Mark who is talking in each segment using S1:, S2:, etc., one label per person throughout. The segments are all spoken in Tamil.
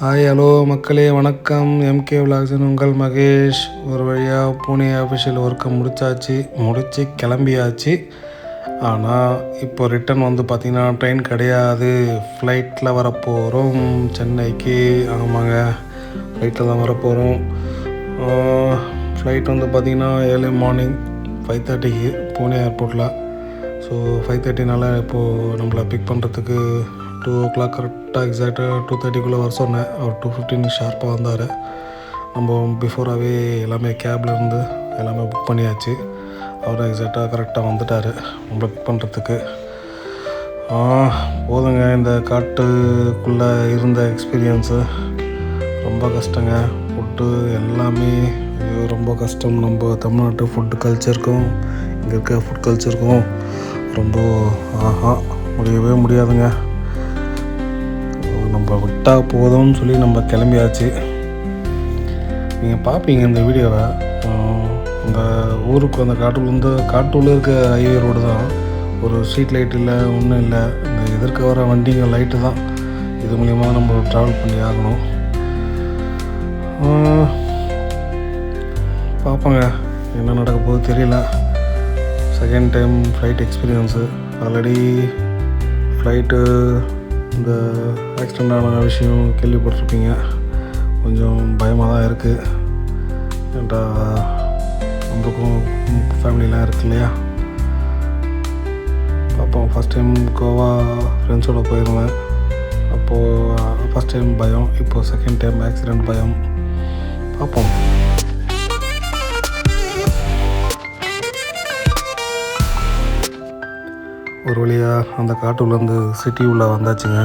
S1: ஹாய் ஹலோ மக்களே வணக்கம். எம்கே விலாக்ஸின் உங்கள் மகேஷ். ஒரு வழியாக பூனே அஃபிஷியல் ஒர்க்கை முடித்து கிளம்பியாச்சு. ஆனால் இப்போ ரிட்டன் பார்த்திங்கன்னா ட்ரெயின் கிடையாது, ஃப்ளைட்டில் வரப்போகிறோம் சென்னைக்கு. ஆமாங்க, ஃப்ளைட்டில் தான் வரப்போகிறோம். ஃப்ளைட் பார்த்திங்கன்னா ஏர்லி மார்னிங் 5:30க்கு பூனே ஏர்போர்ட்டில். ஸோ 5:30னால இப்போது நம்மளை பிக் பண்ணுறதுக்கு 2 o'clock கரெக்டாக எக்ஸாக்டாக 2:30க்குள்ளே வர சொன்னேன். அவர் 2:15 ஷார்ப்பாக வந்தார். நம்ம பிஃபோராகவே எல்லாமே கேப்லேருந்து எல்லாமே புக் பண்ணியாச்சு. அவர் எக்ஸாக்டாக கரெக்டாக வந்துட்டார் நம்மளை பிக் பண்ணுறதுக்கு. போதுங்க, இந்த காட்டுக்குள்ளே இருந்த எக்ஸ்பீரியன்ஸு ரொம்ப கஷ்டங்க. ஃபுட்டு எல்லாமே ரொம்ப கஷ்டம். நம்ம தமிழ்நாட்டு ஃபுட்டு கல்ச்சருக்கும் இங்கே இருக்க ஃபுட் கல்ச்சருக்கும் ரொம்ப முடியவே முடியாதுங்க. நம்ம விட்டால் போதும்னு சொல்லி நம்ம கிளம்பியாச்சு. நீங்கள் பார்ப்பீங்க இந்த வீடியோவை. அந்த ஊருக்கு அந்த காட்டுக்குள்ளே இருக்க ஹைவே ரோடு தான். ஒரு ஸ்ட்ரீட் லைட் இல்லை, ஒன்றும் இல்லை. இந்த எதிர்க்க வர வண்டிங்க லைட்டு தான். இது மூலிமா நம்ம ட்ராவல் பண்ணி ஆகணும். பார்ப்போங்க என்ன நடக்க போகுது தெரியல. Second time flight experience. Already flight இந்த ஆக்சிடெண்ட் ஆன விஷயம் கேள்விப்பட்டிருப்பீங்க. கொஞ்சம் பயமாக தான் இருக்குது. ஏன்டா நம்மளுக்கும் ஃபேமிலிலாம் இருக்குது இல்லையா. பார்ப்போம். ஃபஸ்ட் டைம் கோவா ஃப்ரெண்ட்ஸோடு போயிருந்தேன். அப்போது ஃபஸ்ட் டைம் பயம், இப்போது செகண்ட் டைம் ஆக்சிடெண்ட் பயம். பார்ப்போம். ஒரு வழியாக அந்த காட்டுள்ளேருந்து சிட்டி உள்ளே வந்தாச்சுங்க.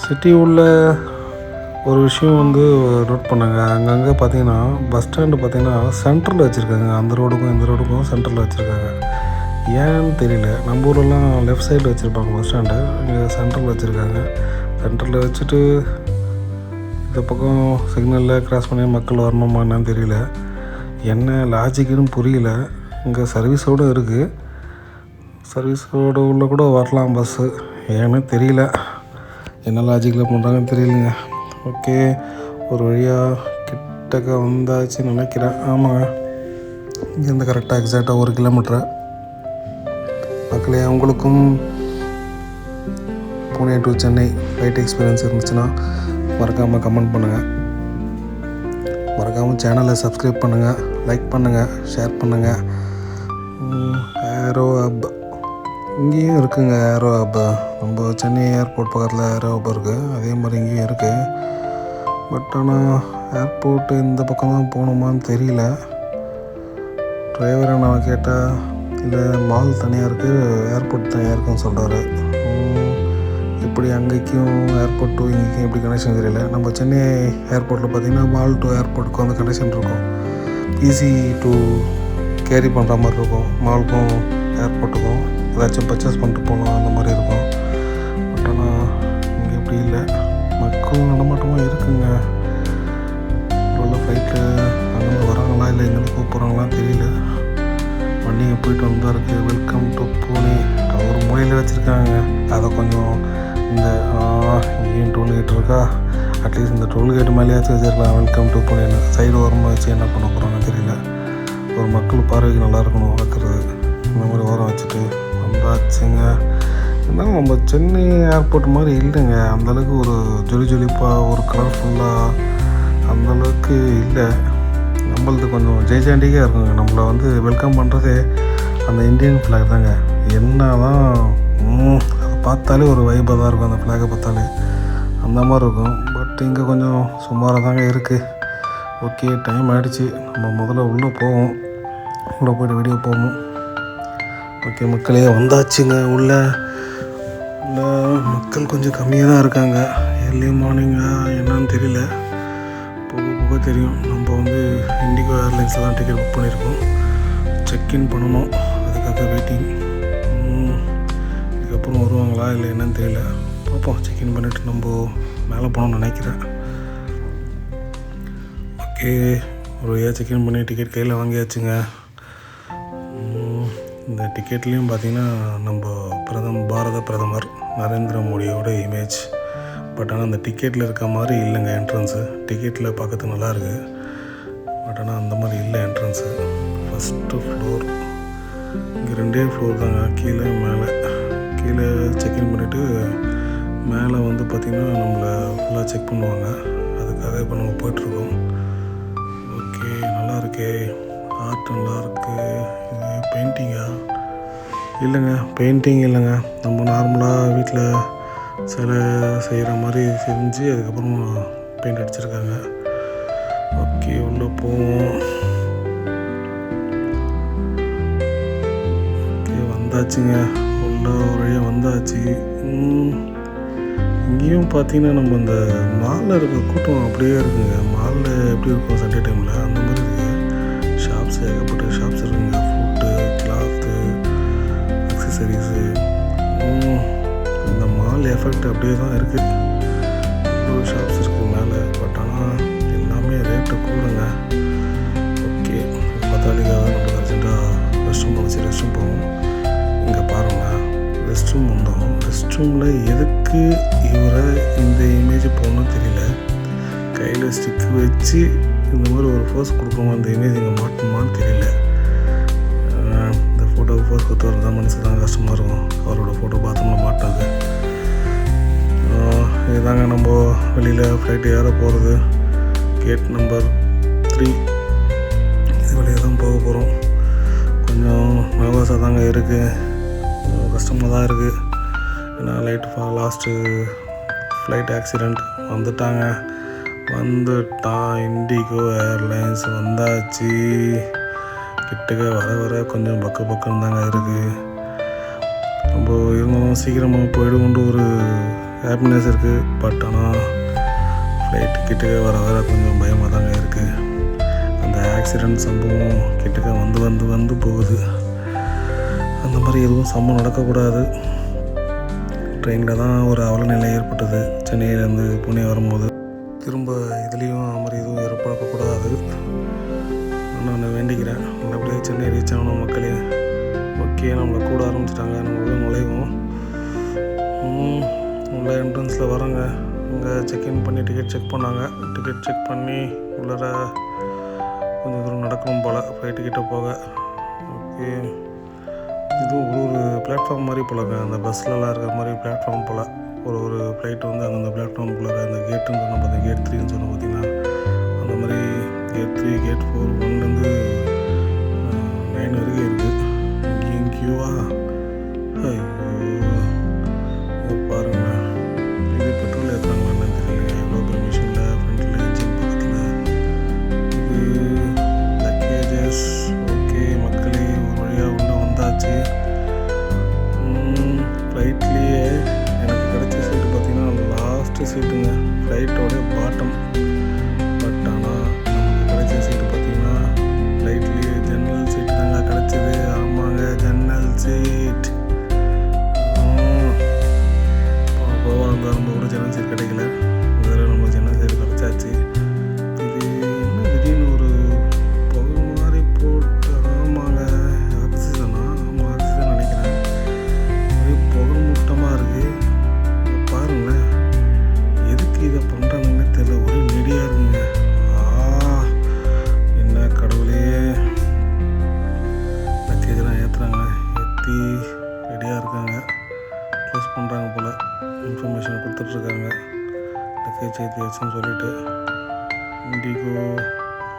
S1: சிட்டி உள்ள ஒரு விஷயம் நோட் பண்ணாங்க. அங்கங்கே பார்த்திங்கன்னா பஸ் ஸ்டாண்டு பார்த்திங்கன்னா சென்டரில் வச்சுருக்காங்க. அந்த ரோடுக்கும் இந்த ரோடுக்கும் சென்டரில் வச்சுருக்காங்க. ஏன்னு தெரியல. நம்ம ஊரெல்லாம் லெஃப்ட் சைடில் வச்சுருப்பாங்க பஸ் ஸ்டாண்டு, இங்கே சென்டரில் வச்சுருக்காங்க. சென்டரில் வச்சுட்டு இந்த பக்கம் சிக்னலில் க்ராஸ் பண்ணி மக்கள் வரணுமா என்னன்னு தெரியல. என்ன லாஜிக்குன்னு புரியல. இங்கே சர்வீஸோடு இருக்குது. சர்வீஸோடு உள்ள கூட வரலாம் பஸ்ஸு. ஏன்னு தெரியல, என்ன லாஜிக்கில் பண்ணுறாங்கன்னு தெரியலங்க. ஓகே, ஒரு வழியாக கிட்டக்க வந்தாச்சுன்னு நினைக்கிறேன். ஆமாங்க, இங்கேருந்து கரெக்டாக எக்ஸாக்டாக 1 கிலோமீட்டரு. மக்களே, அவங்களுக்கும் Pune to Chennai flight experience இருந்துச்சுன்னா மறக்காமல் கமெண்ட் பண்ணுங்கள். மறக்காமல் சேனலை சப்ஸ்கிரைப் பண்ணுங்கள், லைக் பண்ணுங்கள், ஷேர் பண்ணுங்கள். ஏரோ ஹப் இங்கேயும் இருக்குங்க. ஏரோ ஹப் நம்ம சென்னை ஏர்போர்ட் பக்கத்தில் ஏரோ ஹப் இருக்குது. அதே மாதிரி இங்கேயும் இருக்குது. பட் ஆனால் ஏர்போர்ட்டு இந்த பக்கம் தான் போகணுமான்னு தெரியல. டிரைவரை நான் கேட்டால் இல்லை, மால் தனியாக இருக்குது, ஏர்போர்ட் தனியாக இருக்குன்னு சொல்கிறாரு. எப்படி அங்கேக்கும் ஏர்போர்ட் டு இங்கேக்கும் எப்படி கனெக்ஷன் தெரியல. நம்ம சென்னை ஏர்போர்ட்டில் பார்த்திங்கன்னா மால் டு ஏர்போர்ட்டுக்கும் கனெக்ஷன் இருக்கும். ஈஸி டு கேரி பண்ணுற மாதிரி இருக்கும். மாலுக்கும் ஏர்போர்ட்டுக்கும் ஏதாச்சும் பர்ச்சேஸ் பண்ணிட்டு போகலாம், அந்த மாதிரி இருக்கும். பட் ஆனால் இங்கே இப்படி இல்லை. மக்கள் நடமாட்டமாக இருக்குங்க. ஒரு ஃப்ளைட்டில் அங்கேருந்து வராங்களா இல்லை எங்கேருந்து போகிறாங்களாம் தெரியல. வண்டிங்க போயிட்டு வந்தா இருக்குது. வெல்கம் டு பூனே ஒரு மூலையில் வச்சுருக்காங்க. அதை கொஞ்சம் இந்த இங்கேயும் டோல்கேட் இருக்கா, அட்லீஸ்ட் இந்த டோல்கேட் மேலேயாச்சும் வச்சுருக்கலாம். வெல்கம் டு பூனேன்னு சைடு ஓரமாக வச்சு என்ன பண்ண போகிறாங்கன்னு தெரியல. ஒரு மக்கள் பார்வைக்கு நல்லா இருக்கணும் வைக்கிறது. இந்த மாதிரி ஓரம் வச்சுட்டு வந்தாச்சுங்க. இருந்தாலும் நம்ம சென்னை ஏர்போர்ட் மாதிரி இல்லைங்க. அந்தளவுக்கு ஒரு ஜொலிப்பாக ஒரு கலர்ஃபுல்லாக அந்தளவுக்கு இல்லை. நம்மளது கொஞ்சம் ஜெய்ஜாண்டிக்காக இருக்குங்க. நம்மளை வெல்கம் பண்ணுறதே அந்த இந்தியன் ஃப்ளாக் தாங்க. என்ன தான் அதை பார்த்தாலே ஒரு வைப்பாக தான் இருக்கும். அந்த ஃப்ளாகை பார்த்தாலே அந்த மாதிரி இருக்கும். பட் இங்கே கொஞ்சம் சுமாராக தாங்க இருக்குது. ஓகே, டைம் ஆகிடுச்சு. நம்ம முதல்ல உள்ளே போவோம். உள்ளே போய்ட்டு வீடியோ போவோம். ஓகே மக்களே, வந்தாச்சுங்க. உள்ள மக்கள் கொஞ்சம் கம்மியாக தான் இருக்காங்க. ஏர்லி மார்னிங்காக என்னன்னு தெரியல, போக தெரியும். நம்ம இண்டிகோ ஏர்லைன்ஸில் தான் டிக்கெட் புக் பண்ணியிருக்கோம். செக்இன் பண்ணணும், அதுக்காக வெயிட்டிங். இதுக்கப்புறம் வருவாங்களா இல்லை என்னன்னு தெரியல. பார்ப்போம். செக்இன் பண்ணிவிட்டு நம்ம மேலே போகணும்னு நினைக்கிறேன். ஓகே, ஒரு வழியாக செக்இன் பண்ணி டிக்கெட் கையில் வாங்கியாச்சுங்க. இந்த டிக்கெட்லேயும் பார்த்திங்கன்னா நம்ம பாரத பிரதமர் நரேந்திர மோடியோட இமேஜ் பட் ஆனால் அந்த டிக்கெட்டில் இருக்க மாதிரி இல்லைங்க என்ட்ரன்ஸு. டிக்கெட்டில் பார்க்கறதுக்கு நல்லாயிருக்கு, பட் ஆனால் அந்த மாதிரி இல்லை என்ட்ரன்ஸு. ஃபஸ்ட்டு ஃப்ளோர், இங்கே 2 ஃப்ளோர் தாங்க, கீழே மேலே. கீழே செக்இன் பண்ணிவிட்டு மேலே வந்து பார்த்திங்கன்னா நம்மளை ஃபுல்லாக செக் பண்ணுவாங்க. அதுக்காக இப்போ நம்ம போய்ட்ருக்கோம். ஓகே, நல்லா இருக்கே, ஆர்ட் நல்லாயிருக்கு. இது பெயிண்டிங்கா? இல்லைங்க, பெயிண்டிங் இல்லைங்க. நம்ம நார்மலாக வீட்டில் சிலை செய்கிற மாதிரி செஞ்சு அதுக்கப்புறம் பெயிண்ட் அடிச்சிருக்காங்க. ஓகே, உள்ளே போவோம். ஓகே, வந்தாச்சுங்க, உள்ள ஒரு வழியாக வந்தாச்சு. இங்கேயும் பார்த்தீங்கன்னா நம்ம இந்த மாலில் இருக்க கூட்டம் அப்படியே இருக்குங்க. மாலில் எப்படி இருக்கும் சண்டே டைமில், அந்த மாதிரி இருக்குது. ஷாப்ஸ், ஏகப்பட்ட ஷாப்ஸ் இருக்குங்க. Food, cloth, accessories. இந்த மால் எஃபெக்ட் அப்படியே தான் இருக்குது. ஒரு ஷாப்ஸ் இருக்குது மேலே, பட் ஆனால் எல்லாமே ரேட்டு கூடங்க. ஓகே, பத்தாளிக்காக நம்ம அர்ஜென்ட்டாக ரெஸ்ட் ரூம் வந்துச்சு, ரெஸ்ட் ரூம் போவோம். இங்கே பாருங்கள், ரெஸ்ட் ரூம் வந்தோம். ரெஸ்ட் ரூமில் எதுக்கு இவரை இந்த இமேஜ் போகணும்னு தெரியல. கையில் ஸ்டிக்கு வச்சு இந்த மாதிரி ஒரு ஃபோர்ஸ் கொடுக்குறோம். அந்த இமேஜ் இங்கே மாட்டணுமான்னு தெரியல. இந்த ஃபோட்டோவுக்கு ஃபோர்ஸ் கொடுத்து வரது தான் மனசுக்கு தான் கஷ்டமாக இருக்கும். அவரோட ஃபோட்டோ பாத்ரூமில் மாட்டாது. இதுதாங்க நம்ம வெளியில் ஃப்ளைட்டு ஏற போகிறது. கேட் நம்பர் 3 இது வழியாக தான் போக போகிறோம். கொஞ்சம் நர்வஸாக தாங்க இருக்குது, கஷ்டமாக தான் இருக்குது. ஏன்னா லாஸ்ட்டு ஃப்ளைட் ஆக்சிடெண்ட் வந்துட்டான். இண்டிகோ ஏர்லைன்ஸ் வந்தாச்சு. கிட்டக்க வர கொஞ்சம் பக்குன்னு தாங்க இருக்குது. நம்ம இருந்தாலும் சீக்கிரமாக போயிடுவோன்ற ஒரு ஹாப்பினஸ் இருக்குது. பட் ஆனால் ஃப்ளைட்டு கிட்டக்க வர கொஞ்சம் பயமாக தாங்க இருக்குது. அந்த ஆக்சிடெண்ட் சம்பவம் கிட்டக்க வந்து போகுது. அந்த மாதிரி எதுவும் சம்பவம் நடக்கக்கூடாது. ட்ரெயினில் தான் ஒரு அவல நிலை ஏற்பட்டது. சென்னையிலேருந்து புனே வரும்போது திரும்ப இதுலேயும் அது மாதிரி எதுவும் ஏற்படக்கூடாது. நான் வேண்டிக்கிறேன், நல்லபடியாக சென்னை ரீச் ஆகணும் மக்களே. ஓகே, நம்மளை கூட ஆரம்பிச்சிட்டாங்க. நம்ம உள்ள நுழைவோம். உள்ள என்ட்ரன்ஸில் வரோங்க. இங்கே செக்இன் பண்ணி டிக்கெட் செக் பண்ணாங்க. டிக்கெட் செக் பண்ணி உள்ளார கொஞ்சம் தூரம் நடக்கணும் போல் ஃப்ளைட்டு கிட்டே போக. ஓகே, இதுவும் ஒரு பிளாட்ஃபார்ம் மாதிரி போலங்க. அந்த பஸ்லலாம் இருக்கிற மாதிரி பிளாட்ஃபார்ம் போல். ஒரு ஃப்ளைட்டு வந்து அந்தந்த பிளாட்ஃபார்ம் போல. அந்த கேட்டுன்னு சொன்னால் பார்த்தீங்கன்னா கேட் 3ன்னு சொன்னால் பார்த்தீங்கன்னா அந்த மாதிரி கேட் 3, கேட் 4, 1லேருந்து 9 வரைக்கும் இருக்குது. இங்கேயும் கியூவா? ஐயோ, பாருங்கள், இது பெட்ரோல் ஏற்றுறாங்களான்னு தெரியல. எவ்வளோ பெரிய மிஷினில் ஃப்ரண்ட்டில் இன்ஜின் பக்கத்தில் இது லக்கேஜஸ். ஓகே மக்களே, ஒரு வழியாக உள்ளே வந்தாச்சு. ஃப்ளைட்லேயே எனக்கு கிடைச்ச சீட்டு பார்த்திங்கன்னா லாஸ்ட்டு சீட்டுங்க, ஃப்ளைட்டோட பாட்டம். பட் ஆனால் நமக்கு கிடைச்ச சீட்டு பார்த்திங்கன்னா ஃப்ளைட்லேயே ஜன்னல் சீட்டு தாங்க கிடச்சிது. ஆமாங்க, ஜன்னல் சீட். வரும்போது கூட ஜன்னல் சீட் கிடைக்கல. இதில் நம்ம ஜன்னல் சீட் கிடச்சாச்சு. இது என்ன திடீர்னு ஒரு புகை மாதிரி போட்டு? ஆமாங்க, ஆக்சிஜனா? ஆமாம், ஆக்சிஜன் நினைக்கிறேன். ஒரே புகை மூட்டமாக இருக்குது. பாருங்களேன், எதுக்கு இதை பண்ணுறாங்கன்னு தெரியல. ஒரே நெடியாக இருக்குங்க. என்ன கடவுளே. லக்கேஜெலாம் ஏற்றுறாங்க, ஏற்றி ரெடியாக இருக்காங்க. க்ளோஸ் பண்ணுறாங்க போல், இன்ஃபர்மேஷன் கொடுத்துட்ருக்காங்க. லக்கேஜ் ஏற்றியாச்சுன்னு சொல்லிவிட்டு. இண்டிகோ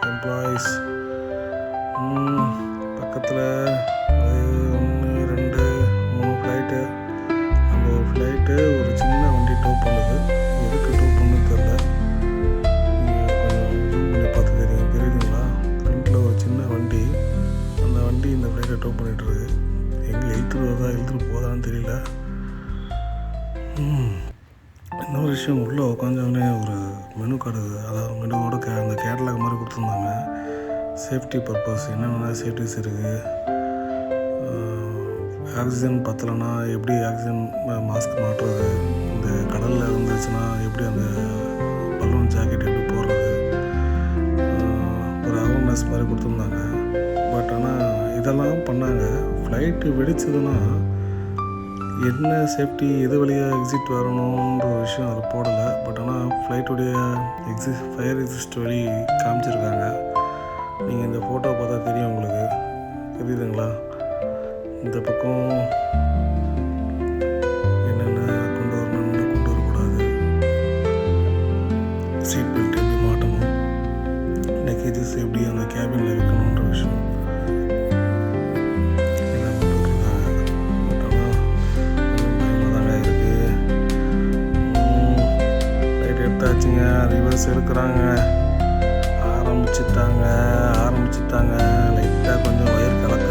S1: எம்ப்ளாயீஸ் பக்கத்தில் 1, 2, 3 ஃப்ளைட்டு. அந்த ஒரு ஃப்ளைட்டு ஒரு சின்ன வண்டி டோ பண்ணுது. எதுக்கு டோ பண்ணுன்னு தெரில. கொஞ்சம் ஜூம் பண்ணி பார்த்து தெரியுதுங்களா? ஃப்ரண்ட்டில் ஒரு சின்ன வண்டி. அந்த வண்டி இந்த ஃப்ளைட்டை டோ பண்ணிகிட்ருக்கு. எங்கே இழுத்துட்டு போதான்னு தெரியல. இன்னொரு விஷயம், உள்ளே உட்காந்தோடனே ஒரு மெனு கார்டு, அதாவது மெனுவோட அந்த கேட்டலாக் மாதிரி கொடுத்துருந்தாங்க. சேஃப்டி பர்பஸ் என்னென்ன சேஃப்டிஸ் இருக்குது, ஆக்சிஜன் பத்தலைன்னா எப்படி ஆக்சிஜன் மாஸ்க் மாட்டுறது, இந்த கடலில் இருந்துச்சுன்னா எப்படி அந்த பலூன் ஜாக்கெட் எப்படி போடுறது, ஒரு அவேர்னஸ் மாதிரி கொடுத்துருந்தாங்க. பட் ஆனால் இதெல்லாம் பண்ணாங்க. ஃப்ளைட்டு வெடிச்சதுன்னா என்ன சேஃப்டி எது வழியாக எக்ஸிட் வரணுன்ற ஒரு விஷயம் அது போடலை. பட் ஆனால் ஃப்ளைட்டுடைய ஃபயர் எக்ஸிஸ்ட் வழி காமிச்சிருக்காங்க. நீங்கள் இந்த ஃபோட்டோ பார்த்தா தெரியும் உங்களுக்கு, தெரியுதுங்களா? இந்த பக்கம் என்னென்ன கொண்டு வரணும்னு கொண்டு வரக்கூடாது, சீட் பெல்ட் எப்படி மாட்டணும், லக்கேஜஸ் எப்படி அந்த கேபினில் வைக்கணுன்ற விஷயம் எல்லாம் போட்டுருக்காங்க. பட் ஆனால் பயமாக தாங்க இருக்குது. ரைட் எடுத்தாச்சுங்க, ரிவர்ஸ் எடுக்கிறாங்க, ஆரம்பிச்சுட்டாங்க. லைட்டாக கொஞ்சம் ஒயர் கலக்க